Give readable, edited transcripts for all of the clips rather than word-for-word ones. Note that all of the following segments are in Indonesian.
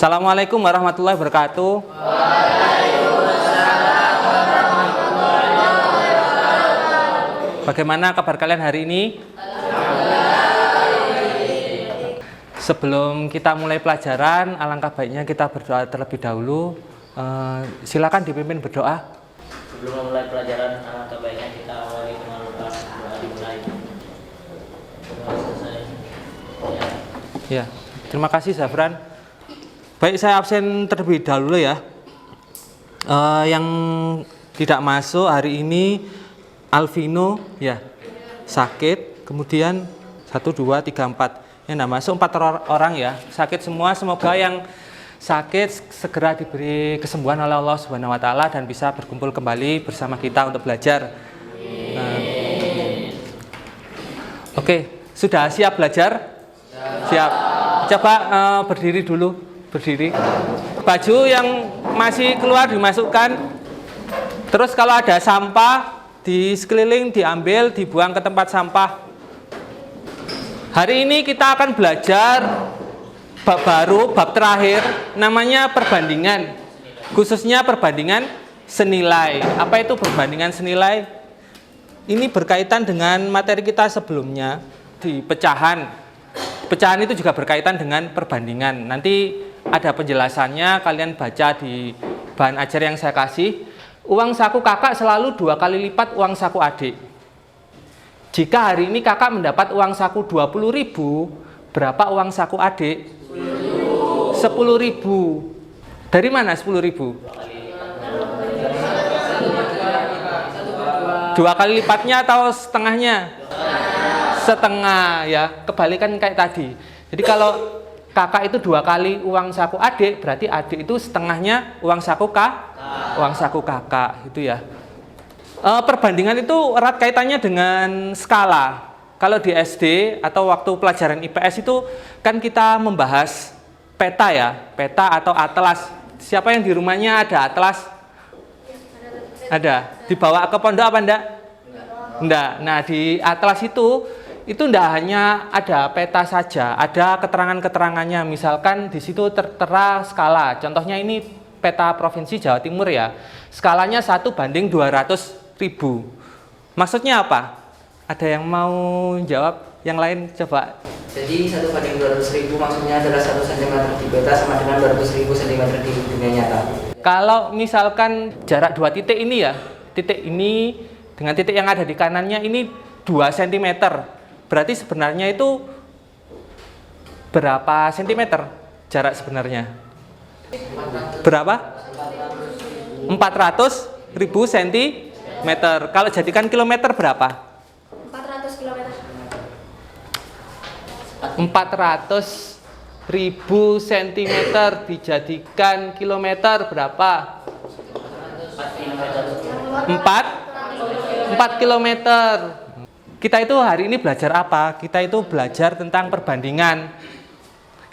Assalamualaikum warahmatullahi wabarakatuh. Bagaimana kabar kalian hari ini? Sebelum kita mulai pelajaran, alangkah baiknya kita berdoa terlebih dahulu. Silakan dipimpin berdoa. Sebelum memulai pelajaran, alangkah baiknya kita awali dengan doa dimulai. Ya, terima kasih Zafran. Baik, saya absen terlebih dahulu ya. Yang tidak masuk hari ini Alvino ya sakit, kemudian 1, 2, 3, 4 yang tidak masuk 4 orang ya sakit semua. Semoga yang sakit segera diberi kesembuhan oleh Allah Subhanahu Wa Taala dan bisa berkumpul kembali bersama kita untuk belajar. Oke, sudah siap belajar? Siap. Coba berdiri dulu. Berdiri. Baju yang masih keluar dimasukkan. Terus kalau ada sampah di sekeliling diambil, dibuang ke tempat sampah. Hari ini kita akan belajar bab baru, bab terakhir, namanya perbandingan. Khususnya perbandingan senilai. Apa itu perbandingan senilai? Ini berkaitan dengan materi kita sebelumnya di pecahan. Pecahan itu juga berkaitan dengan perbandingan. Nanti ada penjelasannya, kalian baca di bahan ajar yang saya kasih. Uang saku kakak selalu 2 kali lipat uang saku adik. Jika hari ini kakak mendapat uang saku 20.000, berapa uang saku adik? 10.000. Dari mana 10.000? 2 kali lipatnya atau setengahnya? Setengah ya, kebalikan kayak tadi. Jadi kalau kakak itu 2 kali uang saku adik, berarti adik itu setengahnya uang saku uang saku kakak, itu ya. Perbandingan itu erat kaitannya dengan skala. Kalau di SD atau waktu pelajaran IPS itu kan kita membahas peta ya, peta atau atlas. Siapa yang di rumahnya ada atlas? Ada. Dibawa ke pondok apa enggak? Enggak. Nah, di atlas itu enggak hanya ada peta saja, ada keterangan-keterangannya. Misalkan di situ tertera skala. Contohnya ini peta Provinsi Jawa Timur ya. Skalanya 1:200.000. Maksudnya apa? Ada yang mau jawab? Yang lain coba. Jadi 1:200.000 maksudnya adalah 1 cm di peta sama dengan 200.000 cm di dunia nyata. Kalau misalkan jarak 2 titik ini ya, titik ini dengan titik yang ada di kanannya ini 2 cm. Berarti sebenarnya itu berapa sentimeter jarak sebenarnya? Berapa? 400.000 cm. Kalau jadikan kilometer berapa? 400 km. 400.000 cm dijadikan kilometer berapa? 4 kilometer. Kita itu hari ini belajar apa? Kita itu belajar tentang perbandingan.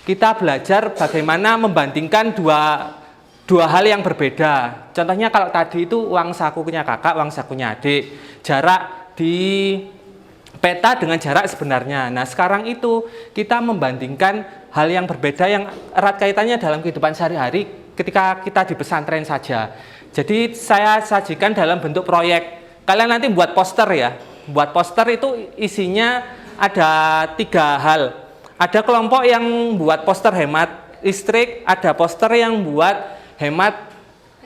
Kita belajar bagaimana membandingkan dua hal yang berbeda. Contohnya kalau tadi itu uang sakunya kakak, uang sakunya adik. Jarak di peta dengan jarak sebenarnya. Nah, sekarang itu kita membandingkan hal yang berbeda yang erat kaitannya dalam kehidupan sehari-hari ketika kita di pesantren saja. Jadi saya sajikan dalam bentuk proyek. Kalian nanti buat poster ya. Buat poster itu isinya ada 3 hal. Ada kelompok yang buat poster hemat listrik, ada poster yang buat hemat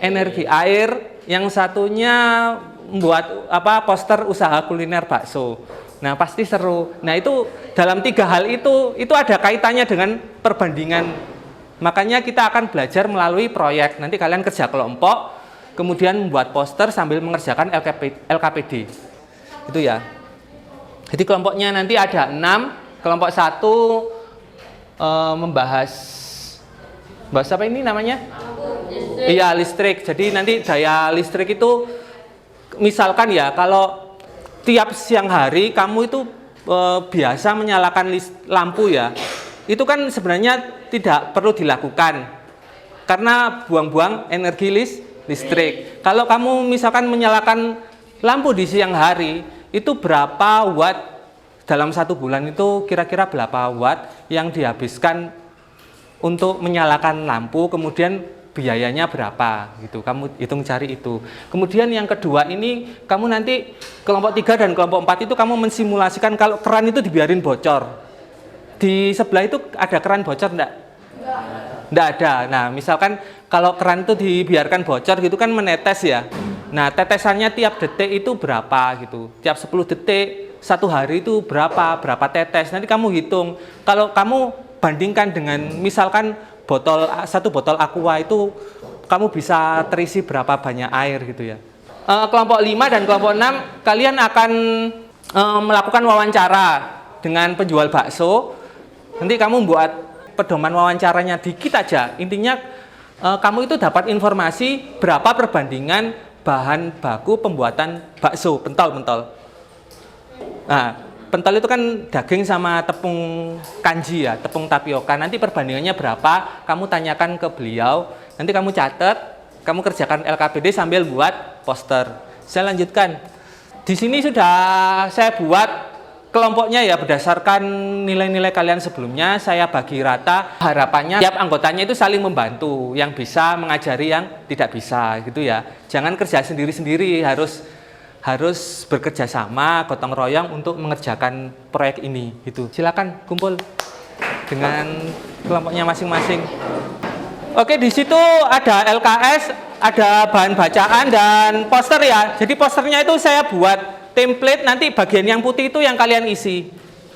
energi air, yang satunya membuat poster usaha kuliner bakso. Nah, pasti seru. Nah, itu dalam 3 hal itu ada kaitannya dengan perbandingan. Makanya kita akan belajar melalui proyek. Nanti kalian kerja kelompok, kemudian membuat poster sambil mengerjakan LKPD. Itu ya. Jadi kelompoknya nanti ada 6. Kelompok 1 membahas apa ini namanya? Iya, listrik. Jadi nanti daya listrik itu misalkan ya, kalau tiap siang hari kamu itu biasa menyalakan lampu ya. Itu kan sebenarnya tidak perlu dilakukan karena buang-buang energi listrik. Kalau kamu misalkan menyalakan lampu di siang hari, itu berapa watt dalam 1 bulan itu, kira-kira berapa watt yang dihabiskan untuk menyalakan lampu, kemudian biayanya berapa gitu, kamu hitung cari itu. Kemudian yang kedua ini kamu nanti kelompok 3 dan kelompok 4 itu kamu mensimulasikan kalau keran itu dibiarin bocor. Di sebelah itu ada keran bocor enggak? Enggak ada. Nah misalkan kalau keran itu dibiarkan bocor gitu kan menetes ya. Nah tetesannya tiap detik itu berapa gitu, tiap 10 detik 1 hari itu berapa tetes. Nanti kamu hitung, kalau kamu bandingkan dengan misalkan satu botol aqua itu kamu bisa terisi berapa banyak air gitu ya. Kelompok 5 dan kelompok 6 kalian akan melakukan wawancara dengan penjual bakso. Nanti kamu buat pedoman wawancaranya dikit aja. Intinya kamu itu dapat informasi berapa perbandingan bahan baku pembuatan bakso pentol. Nah, pentol itu kan daging sama tepung kanji ya, tepung tapioka. Nanti perbandingannya berapa, kamu tanyakan ke beliau. Nanti kamu catat, kamu kerjakan LKPD sambil buat poster. Saya lanjutkan. Di sini sudah saya buat kelompoknya ya, berdasarkan nilai-nilai kalian sebelumnya. Saya bagi rata. Harapannya tiap anggotanya itu saling membantu. Yang bisa mengajari yang tidak bisa gitu ya. Jangan kerja sendiri-sendiri, harus bekerja sama, gotong royong untuk mengerjakan proyek ini gitu. Silakan kumpul dengan kelompoknya masing-masing. Oke, di situ ada LKS, ada bahan bacaan dan poster ya. Jadi posternya itu saya buat template, nanti bagian yang putih itu yang kalian isi.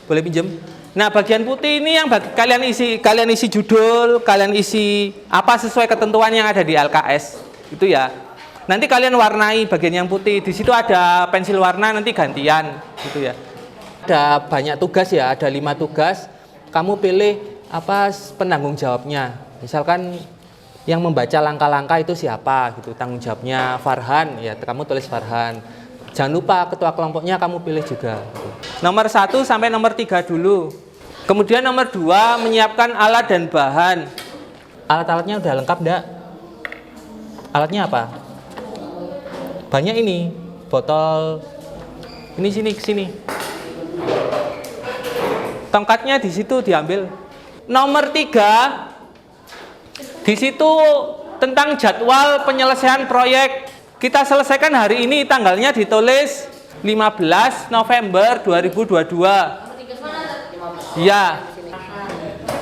Boleh pinjem? Nah, bagian putih ini yang kalian isi judul, kalian isi apa sesuai ketentuan yang ada di LKS. Itu ya. Nanti kalian warnai bagian yang putih. Di situ ada pensil warna, nanti gantian gitu ya. Ada banyak tugas ya, ada 5 tugas. Kamu pilih apa penanggung jawabnya. Misalkan yang membaca langkah-langkah itu siapa gitu. Tanggung jawabnya Farhan, ya kamu tulis Farhan. Jangan lupa ketua kelompoknya kamu pilih juga gitu. Nomor 1 sampai nomor 3 dulu. Kemudian nomor 2 menyiapkan alat dan bahan. Alat-alatnya udah lengkap enggak? Alatnya apa? Banyak ini, botol ini sini. Tongkatnya di situ diambil. Nomor 3 di situ tentang jadwal penyelesaian proyek. Kita selesaikan hari ini, tanggalnya ditulis 15 November 2022. Ya.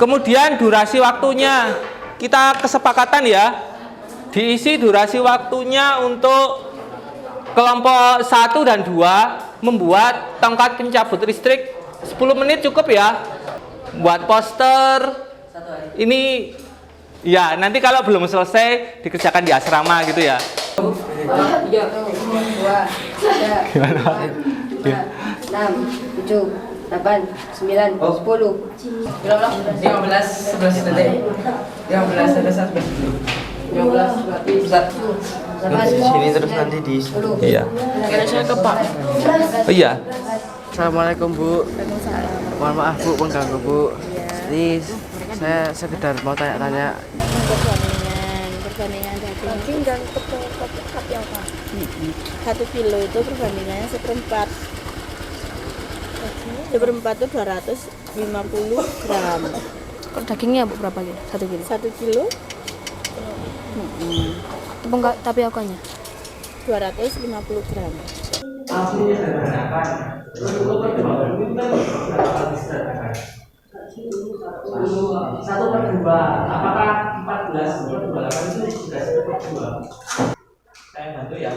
Kemudian durasi waktunya kita kesepakatan ya. Diisi durasi waktunya untuk kelompok 1 dan 2 membuat tongkat pencabut listrik 10 menit cukup ya. Buat poster ini ya, nanti kalau belum selesai dikerjakan di asrama gitu ya. 2, 3, 4, 5, 6, 7, 8, 9, 10, 15, 11 detik. 15 ada 11 detik. 15 Sini terus nanti di Iya. Kira saya ke Pak. Oh iya. Assalamualaikum Bu. Mohon maaf Bu mengganggu Bu. Jadi saya sekedar mau tanya-tanya. Perbandingan daging dan tepung tapioka. 1 kilo itu perbandingannya 1/4. 1/4 itu 250 gram. Dagingnya Bu berapa gitu? 1 kilo? 1 kilo Tepung tapiokanya? 250 gram. Satu per 2, apakah 14/28 itu juga 1/2? Saya bantu ya.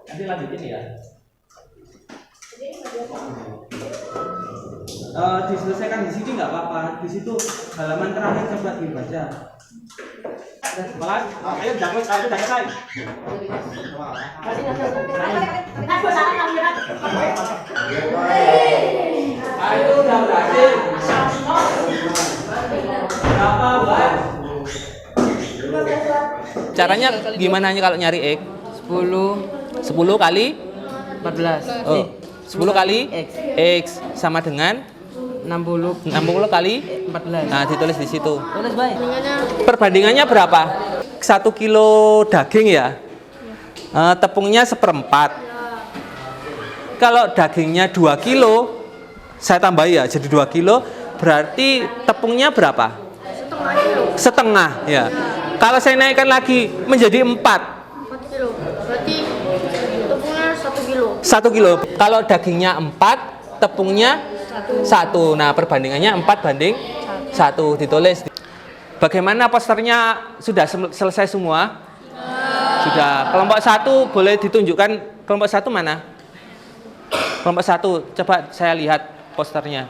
Nanti lanjutin ya. Diselesaikan di sini nggak apa-apa. Di situ halaman terakhir coba dibaca. Semangat. Ayo jangan saya. Ayo udah berhasil. Berapa buat? Caranya gimana kalau nyari X? 10 kali 14. Oh, 10 kali X sama dengan 60 kali 14. Nah, ditulis di situ. Tulis baik. Perbandingannya berapa? 1 kilo daging ya. Tepungnya 1/4. Kalau dagingnya 2 kilo, saya tambah ya jadi 2 kilo. berarti tepungnya berapa? Setengah kilo. Setengah, ya. Kalau saya naikkan lagi menjadi 4. 4 kilo. Berarti tepungnya 1 kilo. 1 kilo. Kalau dagingnya 4, tepungnya 1. Nah, perbandingannya 4 banding 1 ditulis. Bagaimana posternya? Sudah selesai semua? Sudah. Kelompok 1 boleh ditunjukkan. Kelompok 1 mana? Kelompok 1, coba saya lihat posternya.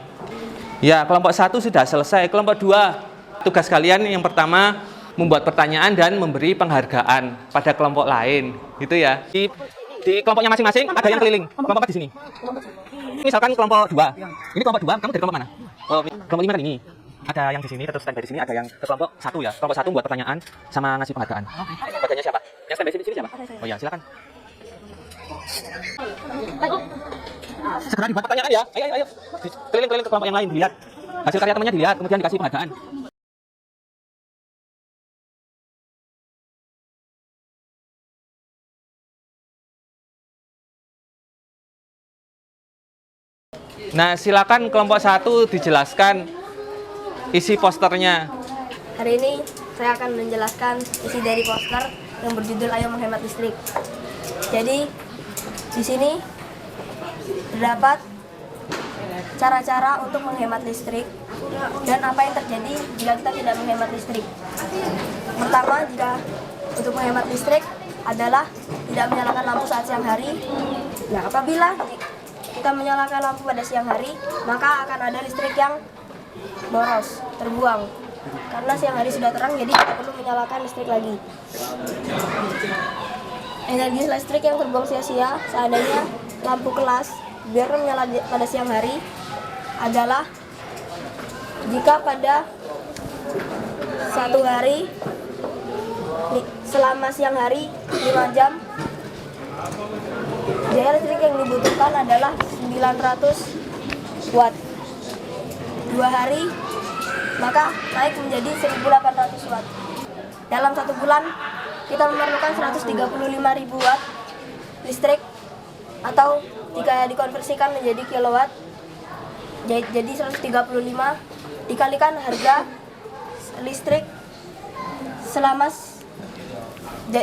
Ya, kelompok 1 sudah selesai. Kelompok 2, tugas kalian yang pertama membuat pertanyaan dan memberi penghargaan pada kelompok lain, gitu ya. Di kelompoknya masing-masing ada yang keliling. Kelompok di sini. Misalkan kelompok 2. Ini kelompok 2, kamu dari kelompok mana? Oh, kelompok 5 ini. Ada yang di sini, terus standby di sini, ada yang ke kelompok 1 ya. Kelompok 1 buat pertanyaan sama ngasih penghargaan. Bagiannya siapa? Yang standby di sini siapa? Oh ya, silakan. Segera dibuat pertanyaan ya. Ayo. Keliling-keliling ke kelompok yang lain, dilihat. Hasil karya temannya dilihat, kemudian dikasih penghargaan. Nah, silakan kelompok 1 dijelaskan isi posternya. Hari ini saya akan menjelaskan isi dari poster yang berjudul Ayo Menghemat Listrik. Jadi di sini terdapat cara-cara untuk menghemat listrik dan apa yang terjadi jika kita tidak menghemat listrik. Pertama, jika untuk menghemat listrik adalah tidak menyalakan lampu saat siang hari. Nah, apabila kita menyalakan lampu pada siang hari, maka akan ada listrik yang boros, terbuang. Karena siang hari sudah terang, jadi tidak perlu menyalakan listrik lagi. Energi listrik yang terbuang sia-sia seandainya lampu kelas biarkan menyala pada siang hari adalah jika pada satu hari selama siang hari 5 jam daya listrik yang dibutuhkan adalah 900 watt. 2 hari maka naik menjadi 1800 watt. Dalam 1 bulan kita memerlukan 135.000 watt listrik, atau jika dikonversikan menjadi kilowatt jadi 135 dikalikan harga listrik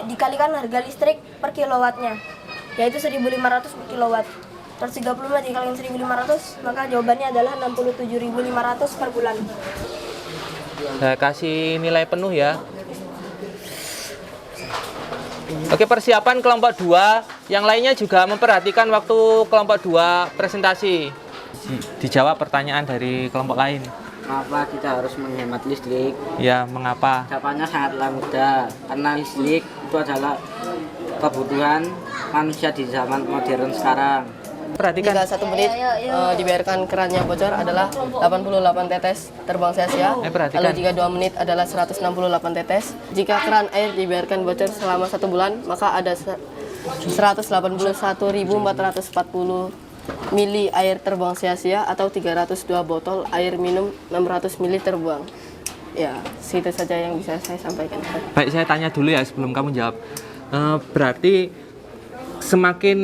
dikalikan harga listrik per kilowattnya, yaitu 1.500 per kilowatt. 135 dikalikan 1.500, maka jawabannya adalah 67.500 per bulan. Saya kasih nilai penuh ya. Oke, persiapan kelompok 2. Yang lainnya juga memperhatikan waktu kelompok 2 presentasi. Dijawab pertanyaan dari kelompok lain. Mengapa kita harus menghemat listrik? Ya, mengapa? Jawabannya sangatlah mudah. Karena listrik itu adalah kebutuhan manusia di zaman modern sekarang. Perhatikan. Jika 1 menit dibiarkan kerannya bocor adalah 88 tetes terbang sia-sia. Perhatikan. Lalu jika 2 menit adalah 168 tetes. Jika keran air dibiarkan bocor selama 1 bulan, maka ada 181.440 mili air terbang sia-sia atau 302 botol air minum 600 mili terbuang. Ya, itu saja yang bisa saya sampaikan. Baik, saya tanya dulu ya sebelum kamu jawab. Berarti semakin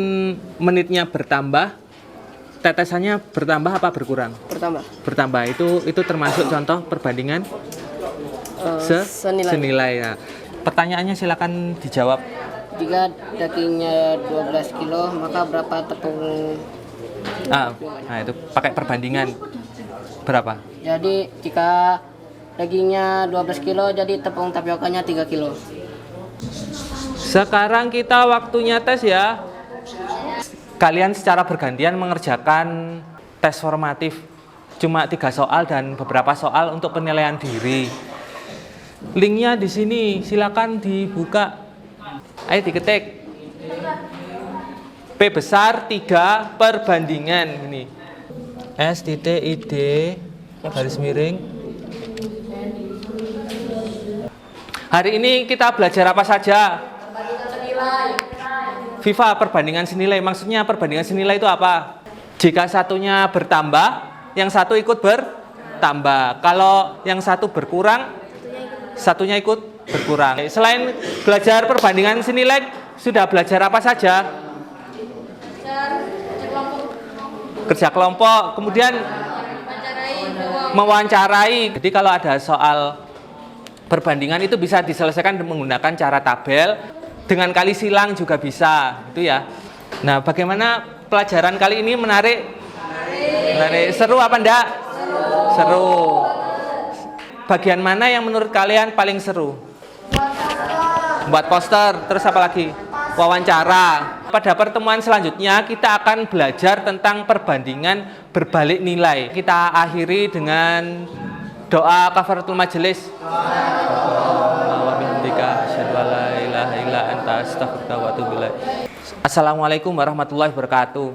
menitnya bertambah, tetesannya bertambah apa berkurang? Bertambah. Bertambah. Itu termasuk contoh perbandingan senilai ya. Pertanyaannya silakan dijawab. Jika dagingnya 12 kilo, maka berapa tepung? Nah itu pakai perbandingan berapa? Jadi jika dagingnya 12 kilo, jadi tepung tapiokanya 3 kilo. Sekarang kita waktunya tes ya. Kalian secara bergantian mengerjakan tes formatif. Cuma 3 soal dan beberapa soal untuk penilaian diri. Linknya di sini, silakan dibuka. Ayo diketik. P besar 3 perbandingan ini. S.id garis miring. Hari ini kita belajar apa saja? Viva, perbandingan senilai. Maksudnya perbandingan senilai itu apa? Jika satunya bertambah, yang satu ikut bertambah. Kalau yang satu berkurang, satunya ikut berkurang. Selain belajar perbandingan senilai, sudah belajar apa saja? Kerja kelompok. Kemudian mewawancarai. Jadi kalau ada soal perbandingan itu bisa diselesaikan menggunakan cara tabel, dengan kali silang juga bisa, itu ya. Nah, bagaimana pelajaran kali ini menarik? Menarik. Seru apa enggak? Seru. Bagian mana yang menurut kalian paling seru? Buat poster, terus apa lagi? Wawancara. Pada pertemuan selanjutnya kita akan belajar tentang perbandingan berbalik nilai. Kita akhiri dengan doa kafaratul majelis. Assalamualaikum warahmatullahi wabarakatuh.